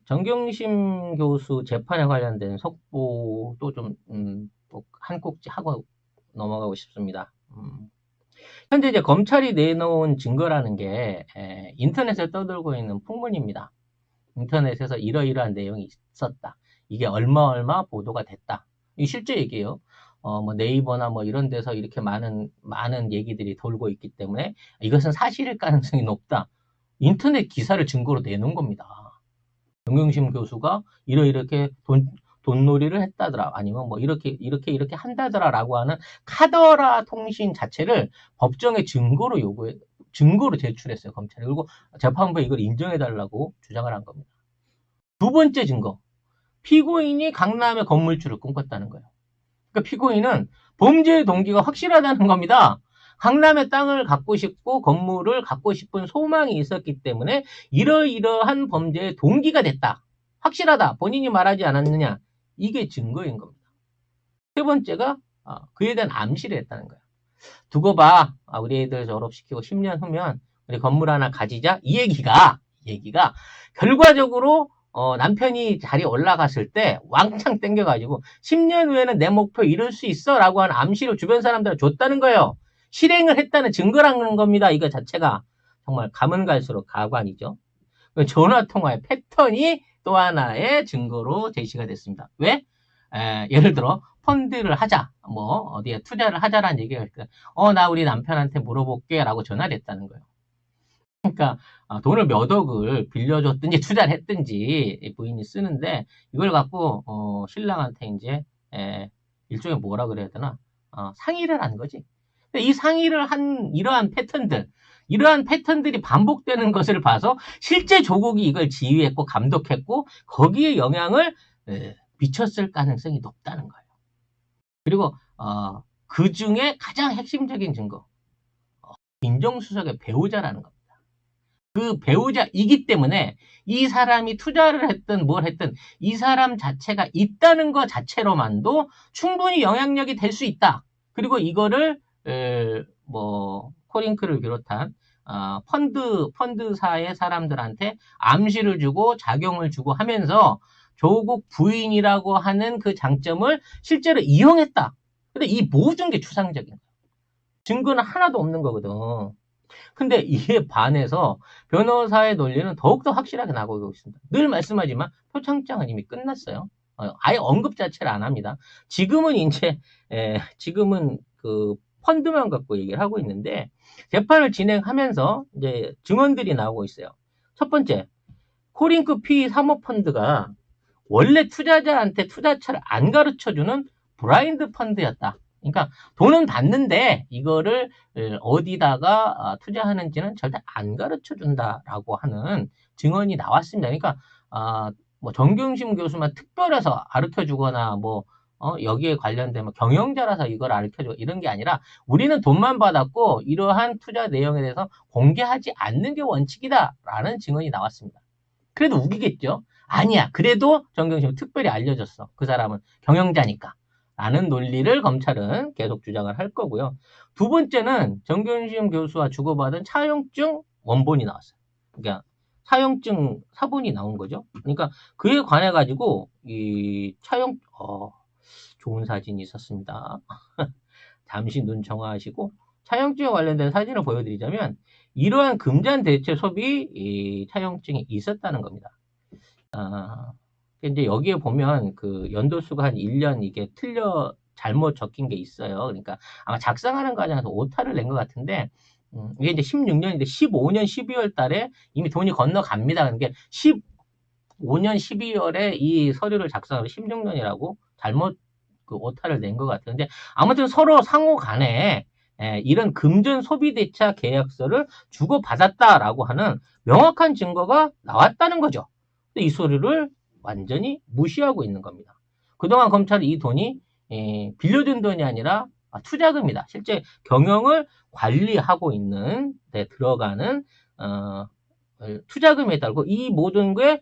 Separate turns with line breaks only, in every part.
정경심 교수 재판에 관련된 속보도 좀, 한 꼭지 하고 넘어가고 싶습니다. 현재 이제 검찰이 내놓은 증거라는 게, 인터넷에 떠돌고 있는 풍문입니다. 인터넷에서 이러이러한 내용이 있었다. 이게 얼마 보도가 됐다. 이 실제 얘기예요. 뭐 네이버나 뭐 이런 데서 이렇게 많은 얘기들이 돌고 있기 때문에 이것은 사실일 가능성이 높다. 인터넷 기사를 증거로 내놓은 겁니다. 정경심 교수가 이렇게 돈놀이를 했다더라. 아니면 뭐 이렇게 한다더라라고 하는 카더라 통신 자체를 법정에 증거로 제출했어요, 검찰이. 그리고 재판부에 이걸 인정해달라고 주장을 한 겁니다. 두 번째 증거. 피고인이 강남에 건물주를 꿈꿨다는 거예요. 그러니까 피고인은 범죄의 동기가 확실하다는 겁니다. 강남의 땅을 갖고 싶고 건물을 갖고 싶은 소망이 있었기 때문에 이러이러한 범죄의 동기가 됐다. 확실하다. 본인이 말하지 않았느냐. 이게 증거인 겁니다. 세 번째가 그에 대한 암시를 했다는 거예요. 두고 봐. 우리 애들 졸업시키고 10년 후면 우리 건물 하나 가지자. 이 얘기가 결과적으로 남편이 자리에 올라갔을 때 왕창 땡겨가지고 10년 후에는 내 목표 이룰 수 있어 라고 하는 암시를 주변 사람들한테 줬다는 거예요. 실행을 했다는 증거라는 겁니다. 이거 자체가. 정말 가면 갈수록 가관이죠. 전화통화의 패턴이 또 하나의 증거로 제시가 됐습니다. 왜? 예를 들어 펀드를 하자, 뭐 어디에 투자를 하자라는 얘기가 있을 때 나 우리 남편한테 물어볼게 라고 전화를 했다는 거예요. 그러니까 돈을 몇 억을 빌려줬든지 투자를 했든지 부인이 쓰는데 이걸 갖고 신랑한테 이제 일종의 뭐라 그래야 되나 상의를 한 거지. 근데 이 상의를 한 이러한 패턴들이 반복되는 것을 봐서 실제 조국이 이걸 지휘했고 감독했고 거기에 영향을 미쳤을 가능성이 높다는 거예요. 그리고 그 중에 가장 핵심적인 증거 민정수석의 배우자라는 겁니다. 그 배우자이기 때문에 이 사람이 투자를 했든 뭘 했든 이 사람 자체가 있다는 것 자체로만도 충분히 영향력이 될 수 있다. 그리고 이거를 뭐 코링크를 비롯한 펀드사의 사람들한테 암시를 주고 작용을 주고 하면서 조국 부인이라고 하는 그 장점을 실제로 이용했다. 근데 이 모든 게 추상적인 거야. 증거는 하나도 없는 거거든. 근데 이에 반해서 변호사의 논리는 더욱더 확실하게 나오고 있습니다. 늘 말씀하지만 표창장은 이미 끝났어요. 아예 언급 자체를 안 합니다. 지금은 지금은 그 펀드만 갖고 얘기를 하고 있는데 재판을 진행하면서 이제 증언들이 나오고 있어요. 첫 번째, 코링크 P 사모펀드가 원래 투자자한테 투자처를 안 가르쳐주는 브라인드 펀드였다. 그러니까 돈은 받는데 이거를 어디다가 투자하는지는 절대 안 가르쳐 준다라고 하는 증언이 나왔습니다. 그러니까 뭐 정경심 교수만 특별해서 가르쳐 주거나 뭐 여기에 관련된 뭐 경영자라서 이걸 가르쳐 주고 이런 게 아니라 우리는 돈만 받았고 이러한 투자 내용에 대해서 공개하지 않는 게 원칙이다라는 증언이 나왔습니다. 그래도 우기겠죠? 아니야. 그래도 정경심은 특별히 알려줬어. 그 사람은 경영자니까. 라는 논리를 검찰은 계속 주장을 할 거고요. 두 번째는 정경심 교수와 주고받은 차용증 원본이 나왔어요. 그러니까 차용증 사본이 나온 거죠. 그러니까 그에 관해 가지고 이 좋은 사진이 있었습니다. 잠시 눈 정화하시고 차용증에 관련된 사진을 보여드리자면 이러한 금전 대체 소비 차용증이 있었다는 겁니다. 이제 여기에 보면 그 연도수가 한 1년 이게 잘못 적힌 게 있어요. 그러니까 아마 작성하는 과정에서 오타를 낸 것 같은데, 이게 이제 16년인데 15년 12월 달에 이미 돈이 건너갑니다. 그러니까 15년 12월에 이 서류를 작성하고 16년이라고 잘못 그 오타를 낸 것 같아요. 근데 아무튼 서로 상호 간에 이런 금전 소비 대차 계약서를 주고받았다라고 하는 명확한 증거가 나왔다는 거죠. 근데 이 서류를 완전히 무시하고 있는 겁니다. 그동안 검찰은 이 돈이 빌려준 돈이 아니라 투자금이다. 실제 경영을 관리하고 있는 데 들어가는 투자금에 따르고 이 모든 게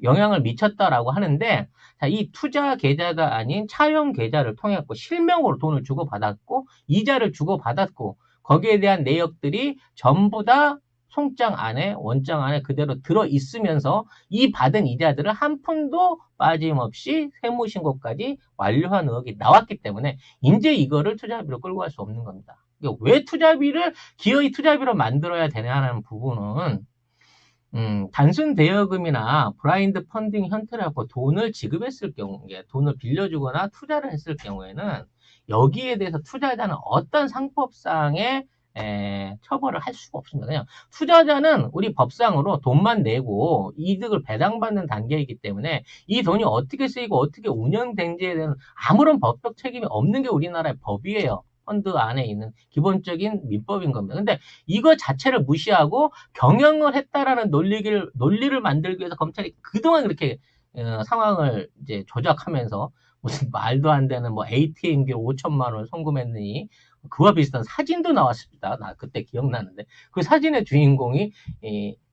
영향을 미쳤다라고 하는데 이 투자 계좌가 아닌 차용 계좌를 통해 실명으로 돈을 주고받았고 이자를 주고받았고 거기에 대한 내역들이 전부 다 송장 안에, 원장 안에 그대로 들어있으면서 이 받은 이자들을 한 푼도 빠짐없이 세무신고까지 완료한 의혹이 나왔기 때문에 이제 이거를 투자비로 끌고 갈 수 없는 겁니다. 왜 투자비를 기어이 투자비로 만들어야 되냐는 부분은 단순 대여금이나 브라인드 펀딩 형태를 갖고 돈을 지급했을 경우에 돈을 빌려주거나 투자를 했을 경우에는 여기에 대해서 투자자는 어떤 상법상의 처벌을 할 수가 없습니다. 그냥 투자자는 우리 법상으로 돈만 내고 이득을 배당받는 단계이기 때문에 이 돈이 어떻게 쓰이고 어떻게 운영된지에 대한 아무런 법적 책임이 없는 게 우리나라의 법이에요. 펀드 안에 있는 기본적인 민법인 겁니다. 근데 이거 자체를 무시하고 경영을 했다라는 논리를 만들기 위해서 검찰이 그동안 그렇게 상황을 이제 조작하면서 무슨 말도 안 되는 뭐 ATM기 5천만 원을 송금했느니 그와 비슷한 사진도 나왔습니다. 나 그때 기억나는데 그 사진의 주인공이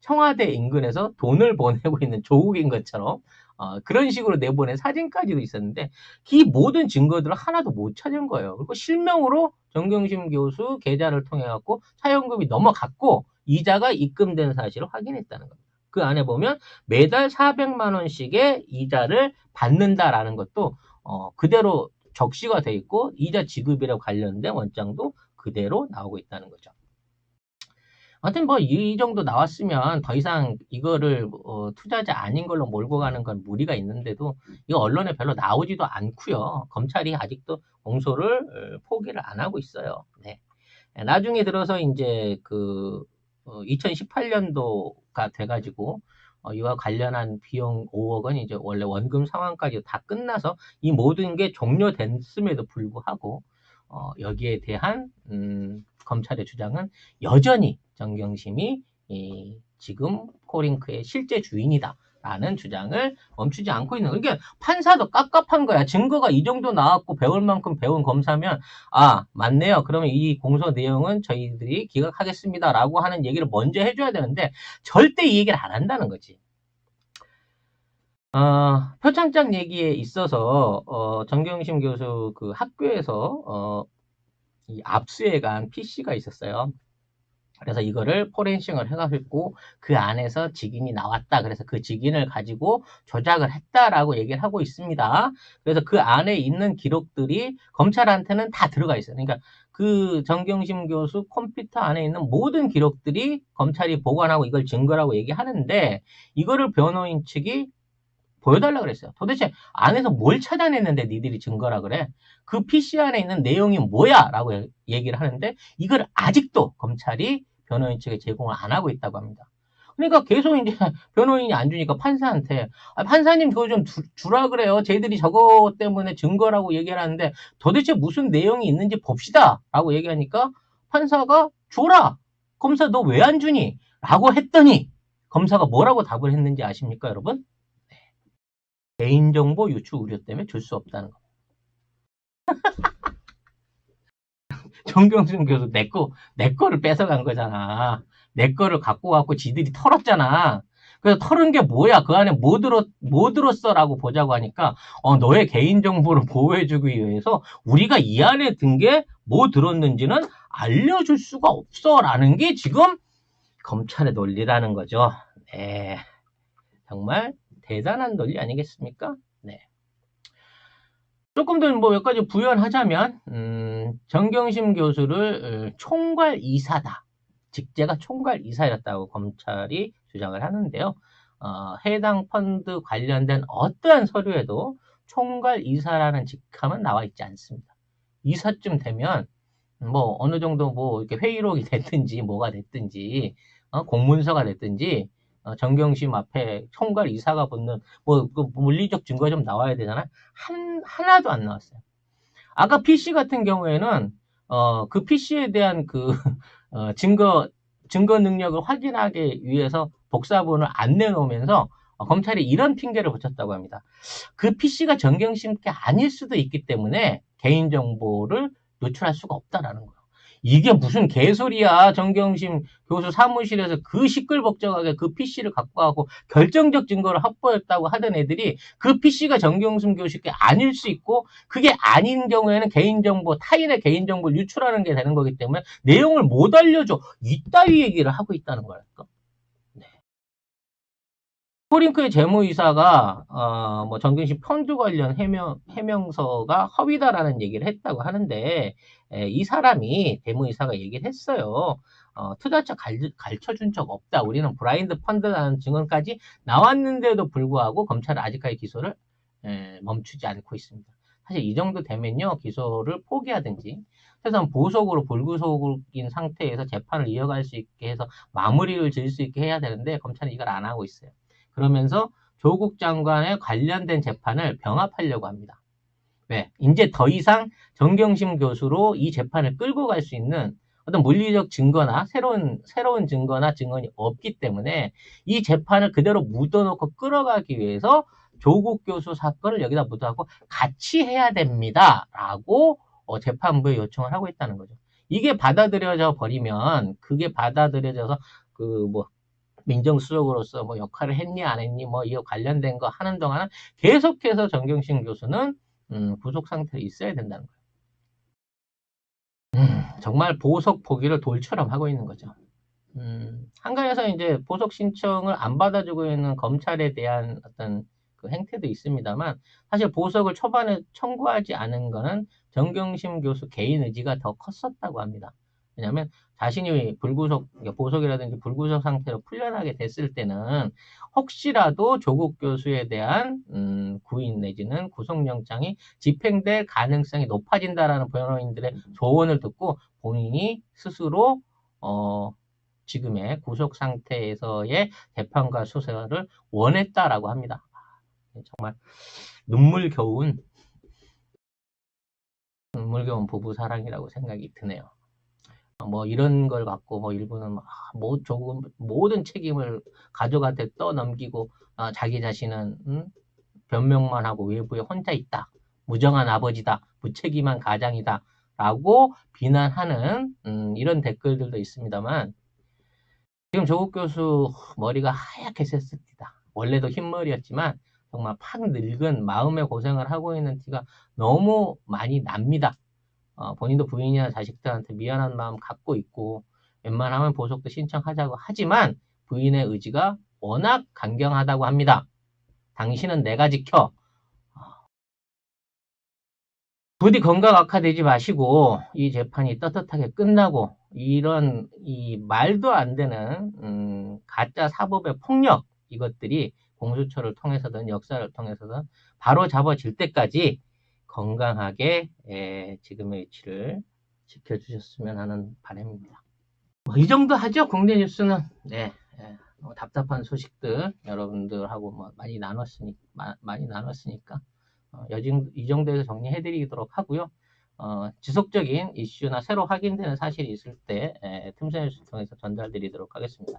청와대 인근에서 돈을 보내고 있는 조국인 것처럼 그런 식으로 내보낸 사진까지도 있었는데 이 모든 증거들을 하나도 못 찾은 거예요. 그리고 실명으로 정경심 교수 계좌를 통해 갖고 차용금이 넘어갔고 이자가 입금된 사실을 확인했다는 겁니다. 그 안에 보면 매달 400만 원씩의 이자를 받는다라는 것도 그대로 적시가 돼 있고 이자 지급이랑 관련된 원장도 그대로 나오고 있다는 거죠. 아무튼 뭐 이 정도 나왔으면 더 이상 이거를 투자자 아닌 걸로 몰고 가는 건 무리가 있는데도 이거 언론에 별로 나오지도 않고요. 검찰이 아직도 공소를 포기를 안 하고 있어요. 네. 나중에 들어서 이제 2018년도가 돼가지고 이와 관련한 비용 5억 원 이제 원래 원금 상환까지 다 끝나서 이 모든 게 종료됐음에도 불구하고 여기에 대한 검찰의 주장은 여전히 정경심이 지금 코링크의 실제 주인이다. 라는 주장을 멈추지 않고 있는 거예요. 그러니까 판사도 깝깝한 거야. 증거가 이 정도 나왔고 배울 만큼 배운 검사면 맞네요. 그러면 이 공소 내용은 저희들이 기각하겠습니다. 라고 하는 얘기를 먼저 해줘야 되는데 절대 이 얘기를 안 한다는 거지. 표창장 얘기에 있어서 정경심 교수 그 학교에서 이 압수해 간 PC가 있었어요. 그래서 이거를 포렌싱을 해가지고 그 안에서 직인이 나왔다. 그래서 그 직인을 가지고 조작을 했다라고 얘기를 하고 있습니다. 그래서 그 안에 있는 기록들이 검찰한테는 다 들어가 있어요. 그러니까 그 정경심 교수 컴퓨터 안에 있는 모든 기록들이 검찰이 보관하고 이걸 증거라고 얘기하는데 이거를 변호인 측이 보여달라고 그랬어요. 도대체 안에서 뭘 찾아냈는데 니들이 증거라 그래? 그 PC 안에 있는 내용이 뭐야? 라고 얘기를 하는데 이걸 아직도 검찰이 변호인 측에 제공을 안 하고 있다고 합니다. 그러니까 계속 이제 변호인이 안 주니까 판사한테 판사님 그거 좀 주라 그래요. 쟤들이 저거 때문에 증거라고 얘기를 하는데 도대체 무슨 내용이 있는지 봅시다. 라고 얘기하니까 판사가 줘라. 검사 너 왜 안 주니? 라고 했더니 검사가 뭐라고 답을 했는지 아십니까 여러분? 개인정보 유출 우려 때문에 줄 수 없다는 겁니다. 정경심 교수 내 거를 뺏어간 거잖아. 내 거를 갖고 갖고 지들이 털었잖아. 그래서 털은 게 뭐야? 그 안에 뭐 들었어? 라고 보자고 하니까, 너의 개인정보를 보호해주기 위해서 우리가 이 안에 든 게 뭐 들었는지는 알려줄 수가 없어. 라는 게 지금 검찰의 논리라는 거죠. 네. 정말 대단한 논리 아니겠습니까? 네. 조금 더 뭐 몇 가지 부연하자면 정경심 교수를 총괄 이사다. 직제가 총괄 이사였다고 검찰이 주장을 하는데요. 해당 펀드 관련된 어떠한 서류에도 총괄 이사라는 직함은 나와 있지 않습니다. 이사쯤 되면 뭐 어느 정도 뭐 이렇게 회의록이 됐든지 뭐가 됐든지 공문서가 됐든지 정경심 앞에 총괄 이사가 붙는 그 물리적 증거가 좀 나와야 되잖아요. 하나도 안 나왔어요. 아까 PC 같은 경우에는 그 PC에 대한 그 증거 능력을 확인하기 위해서 복사본을 안 내놓으면서 검찰이 이런 핑계를 붙였다고 합니다. 그 PC가 정경심 게 아닐 수도 있기 때문에 개인정보를 노출할 수가 없다라는 거예요. 이게 무슨 개소리야. 정경심 교수 사무실에서 그 시끌벅적하게 그 PC를 갖고 가고 결정적 증거를 확보했다고 하던 애들이 그 PC가 정경심 교수께 아닐 수 있고 그게 아닌 경우에는 개인정보, 타인의 개인정보를 유출하는 게 되는 거기 때문에 내용을 못 알려줘. 이따위 얘기를 하고 있다는 거랄까. 코링크의 재무이사가 뭐 정경심 펀드 관련 해명서가 허위다라는 얘기를 했다고 하는데 이 사람이 재무이사가 얘기를 했어요. 투자처 가르쳐준 적 없다. 우리는 브라인드 펀드라는 증언까지 나왔는데도 불구하고 검찰은 아직까지 기소를 멈추지 않고 있습니다. 사실 이 정도 되면요 기소를 포기하든지 최소한 보석으로 불구속인 상태에서 재판을 이어갈 수 있게 해서 마무리를 지을 수 있게 해야 되는데 검찰은 이걸 안 하고 있어요. 그러면서 조국 장관에 관련된 재판을 병합하려고 합니다. 왜? 이제 더 이상 정경심 교수로 이 재판을 끌고 갈 수 있는 어떤 물리적 증거나 새로운 증거나 증언이 없기 때문에 이 재판을 그대로 묻어놓고 끌어가기 위해서 조국 교수 사건을 여기다 묻어갖고 같이 해야 됩니다라고 재판부에 요청을 하고 있다는 거죠. 이게 받아들여져 버리면 그게 받아들여져서 그뭐 민정수석으로서 뭐 역할을 했니 안 했니 뭐 이거 관련된 거 하는 동안은 계속해서 정경심 교수는 구속 상태에 있어야 된다는 거예요. 정말 보석 포기를 돌처럼 하고 있는 거죠. 한간에서 이제 보석 신청을 안 받아주고 있는 검찰에 대한 어떤 그 행태도 있습니다만 사실 보석을 초반에 청구하지 않은 거는 정경심 교수 개인 의지가 더 컸었다고 합니다. 왜냐하면 자신이 보석이라든지 불구속 상태로 풀려나게 됐을 때는 혹시라도 조국 교수에 대한 구인 내지는 구속영장이 집행될 가능성이 높아진다라는 변호인들의 조언을 듣고 본인이 스스로 지금의 구속 상태에서의 재판과 수사를 원했다라고 합니다. 정말 눈물겨운 부부 사랑이라고 생각이 드네요. 뭐 이런 걸 갖고 뭐 일부는 조금 모든 책임을 가족한테 떠넘기고 자기 자신은 변명만 하고 외부에 혼자 있다. 무정한 아버지다. 무책임한 가장이다. 라고 비난하는 이런 댓글들도 있습니다만 지금 조국 교수 머리가 하얗게 샜습니다. 원래도 흰머리였지만 정말 팍 늙은 마음의 고생을 하고 있는 티가 너무 많이 납니다. 본인도 부인이나 자식들한테 미안한 마음 갖고 있고 웬만하면 보석도 신청하자고 하지만 부인의 의지가 워낙 강경하다고 합니다. 당신은 내가 지켜. 부디 건강 악화되지 마시고 이 재판이 떳떳하게 끝나고 이런 이 말도 안 되는 가짜 사법의 폭력 이것들이 공수처를 통해서든 역사를 통해서든 바로 잡아질 때까지 건강하게 지금의 위치를 지켜주셨으면 하는 바람입니다. 이 정도 하죠. 국내 뉴스는. 네. 답답한 소식들 여러분들하고 많이 나눴으니까 이 정도에서 정리해드리도록 하고요. 지속적인 이슈나 새로 확인되는 사실이 있을 때 틈새 뉴스를 통해서 전달드리도록 하겠습니다.